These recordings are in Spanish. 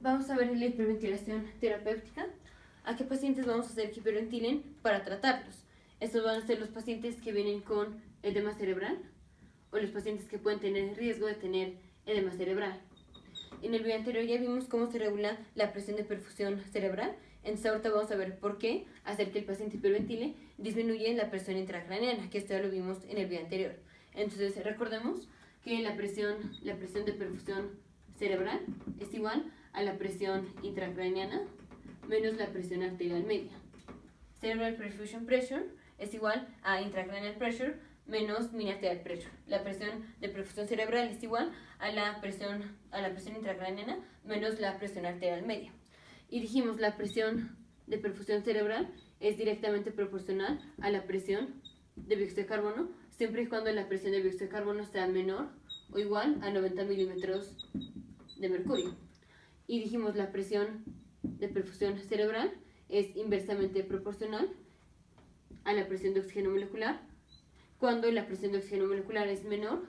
vamos a ver la hiperventilación terapéutica. ¿A qué pacientes vamos a hacer que hiperventilen para tratarlos? Estos van a ser los pacientes que vienen con edema cerebral o los pacientes que pueden tener riesgo de tener edema cerebral. En el video anterior ya vimos cómo se regula la presión de perfusión cerebral. Entonces ahorita vamos a ver por qué hacer que el paciente hiperventile disminuye la presión intracraneana, que esto ya lo vimos en el video anterior. Entonces recordemos que la presión de perfusión cerebral es igual a la presión intracraneana menos la presión arterial media. Cerebral perfusion pressure es igual a intracranial pressure menos mean arterial pressure. La presión de perfusión cerebral es igual a la presión intracraneana menos la presión arterial media. Y dijimos la presión de perfusión cerebral es directamente proporcional a la presión de dióxido de carbono, siempre y cuando la presión de dióxido de carbono sea menor o igual a 90 milímetros de mercurio. Y dijimos la presión de perfusión cerebral es inversamente proporcional a la presión de oxígeno molecular cuando la presión de oxígeno molecular es menor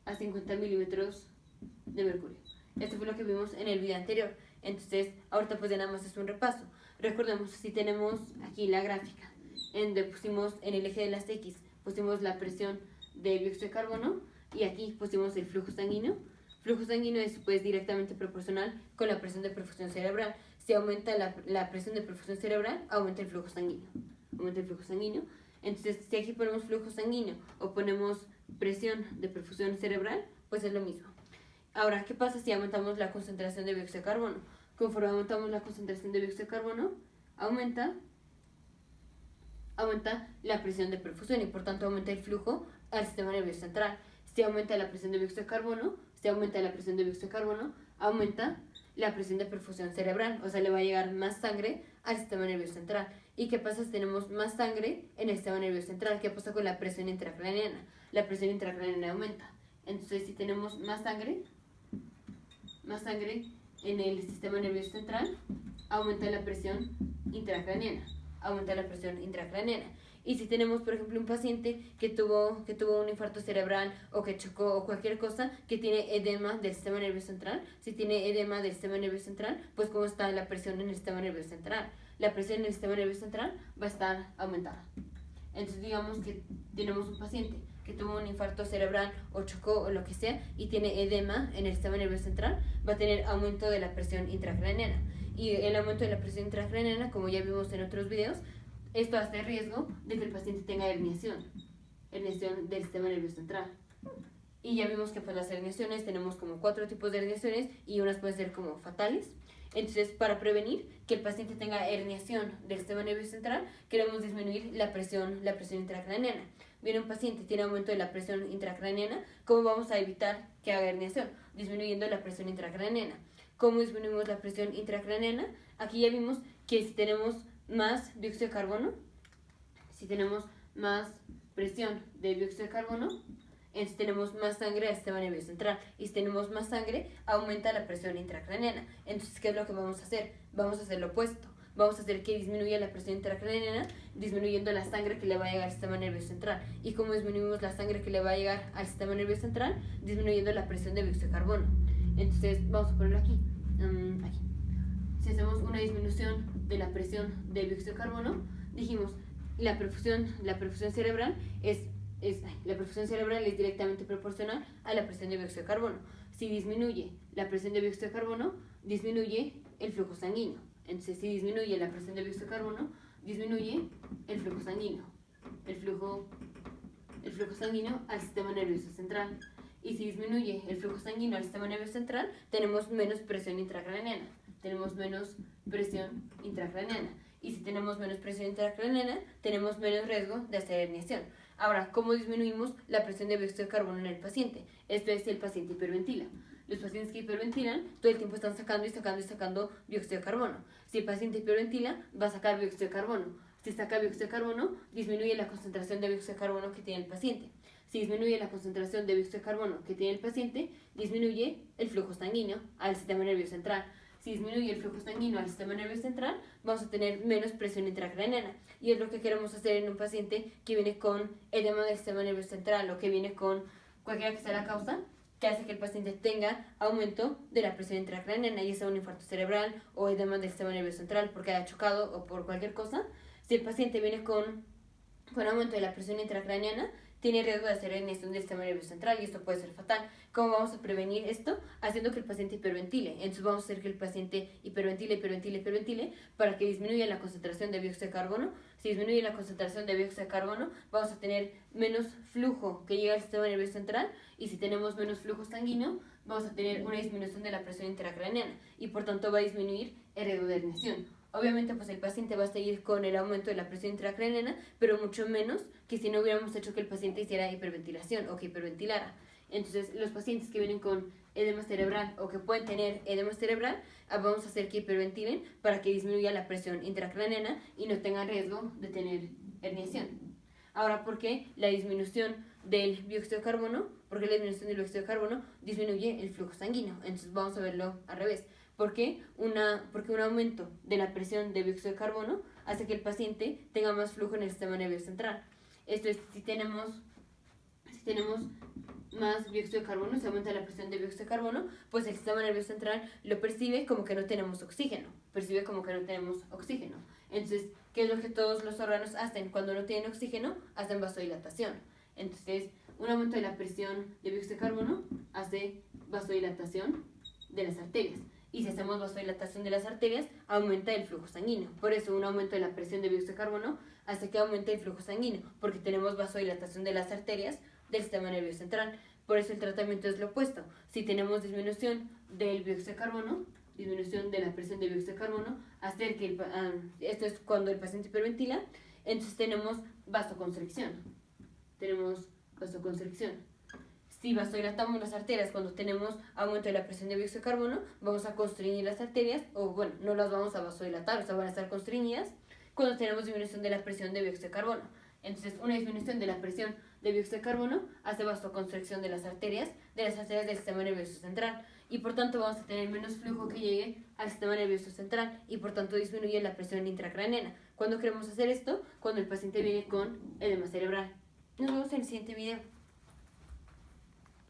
a 50 milímetros de mercurio. Esto fue lo que vimos en el video anterior. Entonces, ahorita pues ya nada más es un repaso. Recordemos, si tenemos aquí la gráfica, en donde pusimos en el eje de las X, pusimos la presión de dióxido de carbono y aquí pusimos el flujo sanguíneo. Flujo sanguíneo es pues directamente proporcional con la presión de perfusión cerebral. Si aumenta la presión de perfusión cerebral, aumenta el flujo sanguíneo. Aumenta el flujo sanguíneo. Entonces, si aquí ponemos flujo sanguíneo o ponemos presión de perfusión cerebral, pues es lo mismo. Ahora, ¿qué pasa si aumentamos la concentración de dióxido de carbono? Conforme aumentamos la concentración de dióxido de carbono, aumenta la presión de perfusión y por tanto aumenta el flujo al sistema nervioso central. Si aumenta la presión de dióxido de carbono, aumenta la presión de perfusión cerebral, o sea, le va a llegar más sangre al sistema nervioso central. ¿Y qué pasa si tenemos más sangre en el sistema nervioso central? ¿Qué pasa con la presión intracraneana? La presión intracraneana aumenta. Entonces, si tenemos más sangre en el sistema nervioso central, aumenta la presión intracraneana. Y si tenemos, por ejemplo, un paciente que tuvo un infarto cerebral o que chocó o cualquier cosa que tiene edema del sistema nervioso central, si tiene edema del sistema nervioso central, pues ¿cómo está la presión en el sistema nervioso central? La presión en el sistema nervioso central va a estar aumentada. Entonces digamos que tenemos un paciente que tuvo un infarto cerebral o chocó o lo que sea y tiene edema en el sistema nervioso central, va a tener aumento de la presión intracraneana. Y el aumento de la presión intracraneana, como ya vimos en otros videos, esto hace riesgo de que el paciente tenga herniación del sistema nervioso central. Y ya vimos que pues las herniaciones tenemos como 4 tipos de herniaciones y unas pueden ser como fatales. Entonces, para prevenir que el paciente tenga herniación del sistema nervioso central, queremos disminuir la presión intracraneana. Viene un paciente, tiene aumento de la presión intracraneana, ¿cómo vamos a evitar que haga herniación? Disminuyendo la presión intracraneana. ¿Cómo disminuimos la presión intracraneana? Aquí ya vimos que si tenemos más dióxido de carbono, si tenemos más presión de dióxido de carbono, entonces tenemos más sangre al sistema nervioso central. Y si tenemos más sangre, aumenta la presión intracraneana. Entonces, ¿qué es lo que vamos a hacer? Vamos a hacer lo opuesto. Vamos a hacer que disminuya la presión intracraneana, disminuyendo la sangre que le va a llegar al sistema nervioso central. ¿Y cómo disminuimos la sangre que le va a llegar al sistema nervioso central? Disminuyendo la presión de dióxido de carbono. Entonces, vamos a ponerlo aquí. Aquí. Si hacemos una disminución de la presión de dióxido de carbono, dijimos la perfusión cerebral es directamente proporcional a la presión de dióxido de carbono. Si disminuye la presión de dióxido de carbono, disminuye el flujo sanguíneo. Entonces, si disminuye la presión de dióxido de carbono, disminuye el flujo sanguíneo. El flujo sanguíneo al sistema nervioso central. Y si disminuye el flujo sanguíneo al sistema nervioso central, tenemos menos presión intracraneana. Y si tenemos menos presión intracraneana, tenemos menos riesgo de hacer herniación. Ahora, ¿cómo disminuimos la presión de dióxido de carbono en el paciente? Esto es si el paciente hiperventila. Los pacientes que hiperventilan todo el tiempo están sacando dióxido de carbono. Si el paciente hiperventila, va a sacar dióxido de carbono. Si saca dióxido de carbono, disminuye la concentración de dióxido de carbono que tiene el paciente. Si disminuye la concentración de dióxido de carbono que tiene el paciente, disminuye el flujo sanguíneo al sistema nervioso central. Si disminuye el flujo sanguíneo al sistema nervioso central, vamos a tener menos presión intracraneana. Y es lo que queremos hacer en un paciente que viene con edema del sistema nervioso central o que viene con cualquiera que sea la causa, que hace que el paciente tenga aumento de la presión intracraneana, ya sea un infarto cerebral o edema del sistema nervioso central porque haya chocado o por cualquier cosa. Si el paciente viene con aumento de la presión intracraneana, tiene riesgo de hacer herniación del sistema nervioso central y esto puede ser fatal. ¿Cómo vamos a prevenir esto? Haciendo que el paciente hiperventile. Entonces vamos a hacer que el paciente hiperventile para que disminuya la concentración de dióxido de carbono. Si disminuye la concentración de dióxido de carbono, vamos a tener menos flujo que llega al sistema nervioso central, y si tenemos menos flujo sanguíneo, vamos a tener una disminución de la presión intracraneana y por tanto va a disminuir el riesgo de herniación. Obviamente, pues el paciente va a seguir con el aumento de la presión intracraneana, pero mucho menos que si no hubiéramos hecho que el paciente hiciera hiperventilación o que hiperventilara. Entonces, los pacientes que vienen con edema cerebral o que pueden tener edema cerebral, vamos a hacer que hiperventilen para que disminuya la presión intracraneana y no tengan riesgo de tener herniación. Ahora, ¿por qué la disminución del dióxido de carbono? Porque la disminución del dióxido de carbono disminuye el flujo sanguíneo. Entonces, vamos a verlo al revés. Porque un aumento de la presión de dióxido de carbono hace que el paciente tenga más flujo en el sistema nervioso central. Esto es, si tenemos más dióxido de carbono, se aumenta la presión de dióxido de carbono, pues el sistema nervioso central lo percibe como que no tenemos oxígeno. Entonces, ¿qué es lo que todos los órganos hacen? Cuando no tienen oxígeno, hacen vasodilatación. Entonces, un aumento de la presión de dióxido de carbono hace vasodilatación de las arterias. Y si hacemos vasodilatación de las arterias, aumenta el flujo sanguíneo. Por eso un aumento de la presión de dióxido de carbono hace que aumente el flujo sanguíneo, porque tenemos vasodilatación de las arterias del sistema nervioso central. Por eso el tratamiento es lo opuesto. Si tenemos disminución del dióxido de carbono, disminución de la presión de dióxido de carbono, hacer que esto es cuando el paciente hiperventila, entonces tenemos vasoconstricción. Si vasodilatamos las arterias cuando tenemos aumento de la presión de dióxido de carbono, vamos a constreñir las arterias, o bueno, no las vamos a vasodilatar, o sea, van a estar constreñidas cuando tenemos disminución de la presión de dióxido de carbono. Entonces, una disminución de la presión de dióxido de carbono hace vasoconstricción de las arterias del sistema nervioso central, y por tanto vamos a tener menos flujo que llegue al sistema nervioso central, y por tanto disminuye la presión intracraneana. ¿Cuándo queremos hacer esto? Cuando el paciente viene con edema cerebral. Nos vemos en el siguiente video.